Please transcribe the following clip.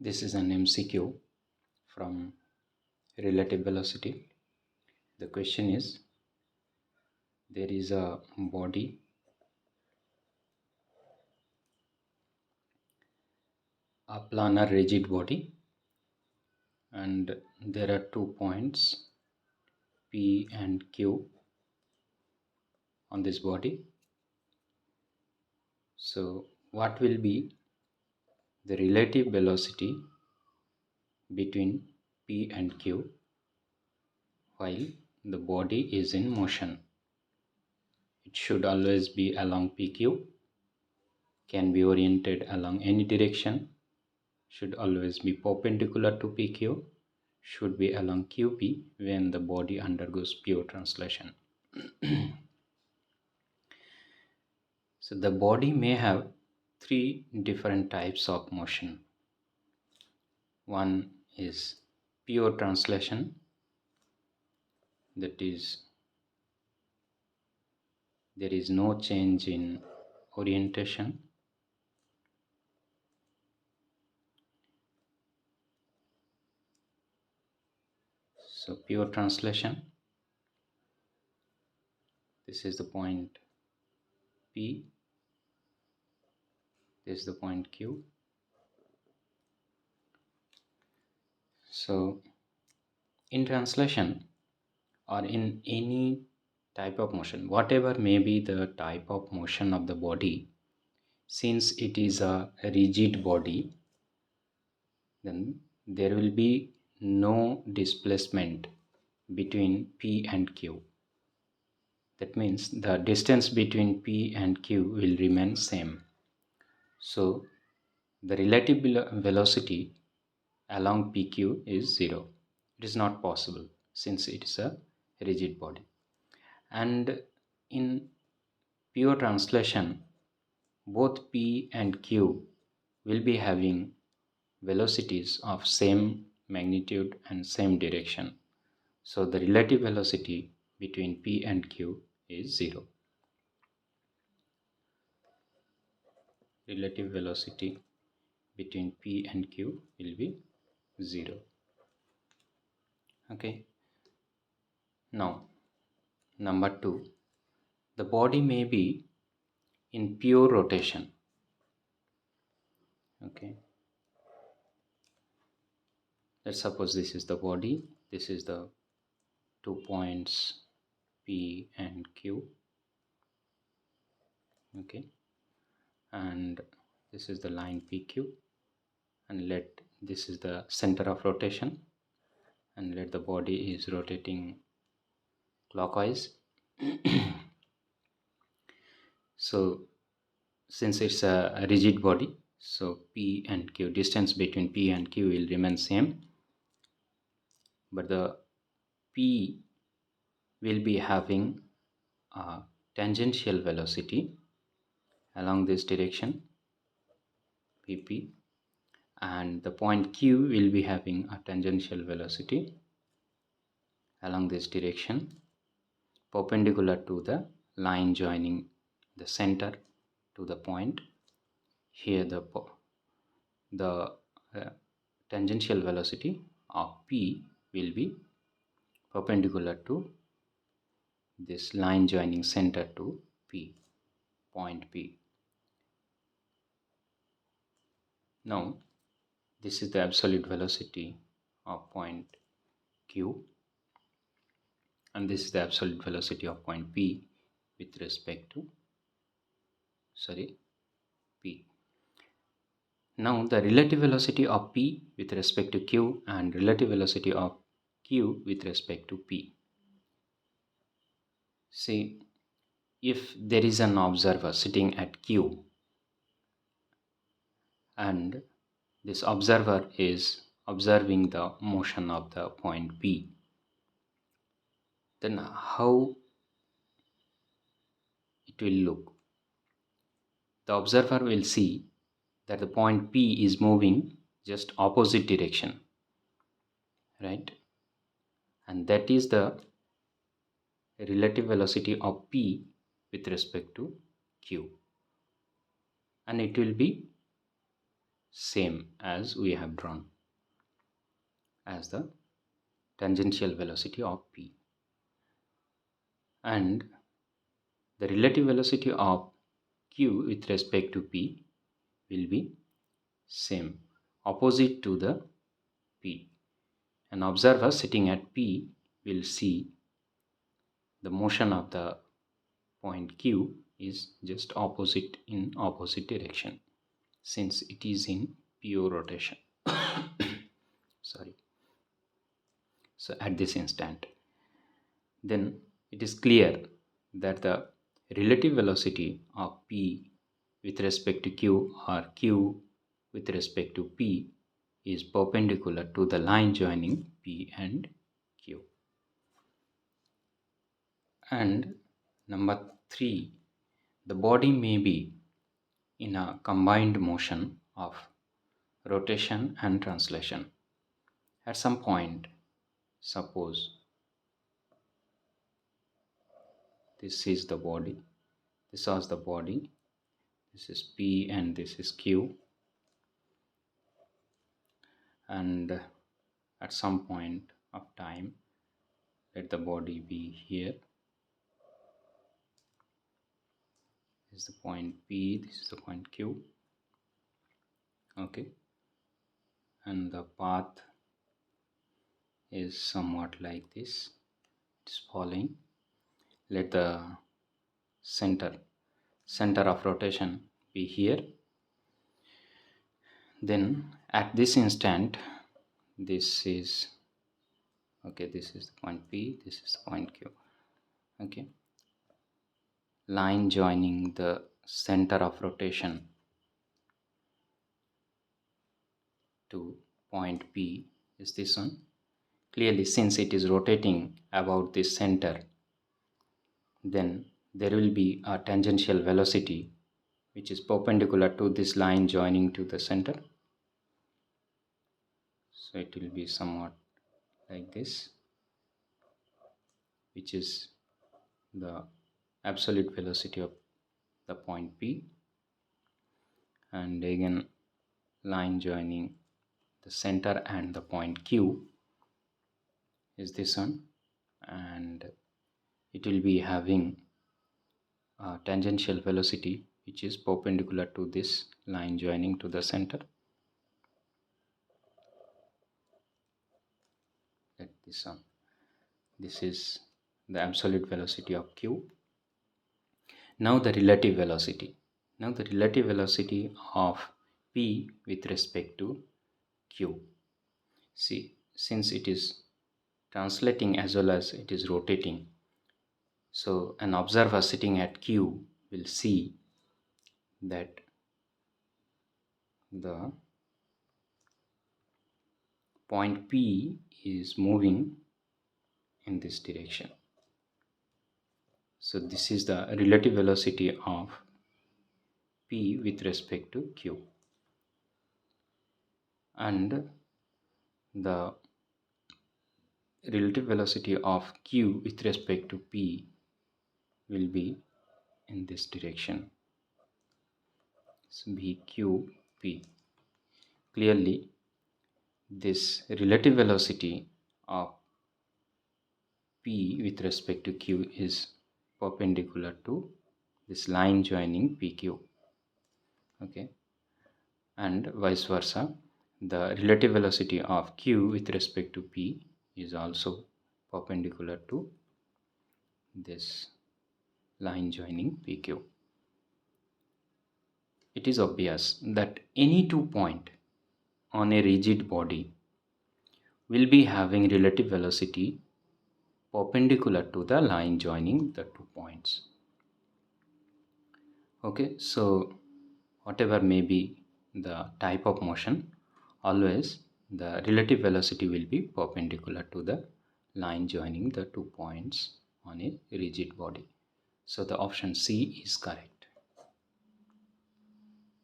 This is an MCQ from relative velocity. The question is, there is a body a planar rigid body and there are 2 points P and Q on this body. So what will be the relative velocity between P and Q while the body is in motion? It should always be along PQ, can be oriented along any direction, should always be perpendicular to PQ, should be along QP when the body undergoes pure translation. So the body may have 3 different types of motion. One is pure translation, that is, there is no change in orientation. So pure translation, this is the point P, this is the point Q. So in translation or in any type of motion, whatever may be the type of motion of the body, since it is a rigid body, then there will be no displacement between P and Q. That means the distance between P and Q will remain same. So the relative velocity along PQ is 0. It is not possible since it is a rigid body. And in pure translation, both P and Q will be having velocities of same magnitude and same direction. So the relative velocity between P and Q is 0. Relative velocity between P and Q will be 0. Okay. Now, number 2, the body may be in pure rotation. Okay. Let's suppose this is the body, this is the 2 points P and Q. Okay. And this is the line PQ, and this is the center of rotation, and let the body is rotating clockwise. So since it's a rigid body, so P and Q, distance between P and Q will remain same, but the P will be having a tangential velocity along this direction PP, and the point Q will be having a tangential velocity along this direction perpendicular to the line joining the center to the point. Here the tangential velocity of P will be perpendicular to this line joining center to P, point P. Now this is the absolute velocity of point Q, and this is the absolute velocity of point P with respect to P. Now the relative velocity of P with respect to Q and relative velocity of Q with respect to P. See, if there is an observer sitting at Q and this observer is observing the motion of the point P, then how it will look? The observer will see that the point P is moving just opposite direction, right? And that is the relative velocity of P with respect to Q, and it will be same as we have drawn as the tangential velocity of P, and the relative velocity of Q with respect to P will be same, opposite to the P. An observer sitting at P will see the motion of the point Q is just opposite in opposite direction, since it is in pure rotation. Sorry. So at this instant, then it is clear that the relative velocity of P with respect to Q or Q with respect to P is perpendicular to the line joining P and Q. And number 3, the body may be in a combined motion of rotation and translation. At some point, suppose this is the body, this is the body, this is P and this is Q, and at some point of time, let the body be here. This is the point P, this is the point Q. Okay, and the path is somewhat like this. It is following. Let the center of rotation be here. Then at this instant, this is okay, this is the point P, this is the point Q. Okay, line joining the center of rotation to point P is this one. Clearly, since it is rotating about this center, then there will be a tangential velocity which is perpendicular to this line joining to the center. So it will be somewhat like this, which is the absolute velocity of the point P, and again line joining the center and the point Q is this one, and it will be having a tangential velocity which is perpendicular to this line joining to the center. Let this one. This is the absolute velocity of Q. Now the relative velocity. Now the relative velocity of P with respect to Q. See, since it is translating as well as it is rotating, so an observer sitting at Q will see that the point P is moving in this direction. So this is the relative velocity of P with respect to Q, and the relative velocity of Q with respect to P will be in this direction. So BQP. Clearly, this relative velocity of P with respect to Q is perpendicular to this line joining PQ. Okay, and vice versa, the relative velocity of Q with respect to P is also perpendicular to this line joining PQ. It is obvious that any 2 points on a rigid body will be having relative velocity perpendicular to the line joining the 2 points. Okay, so whatever may be the type of motion, always the relative velocity will be perpendicular to the line joining the 2 points on a rigid body. So the option C is correct.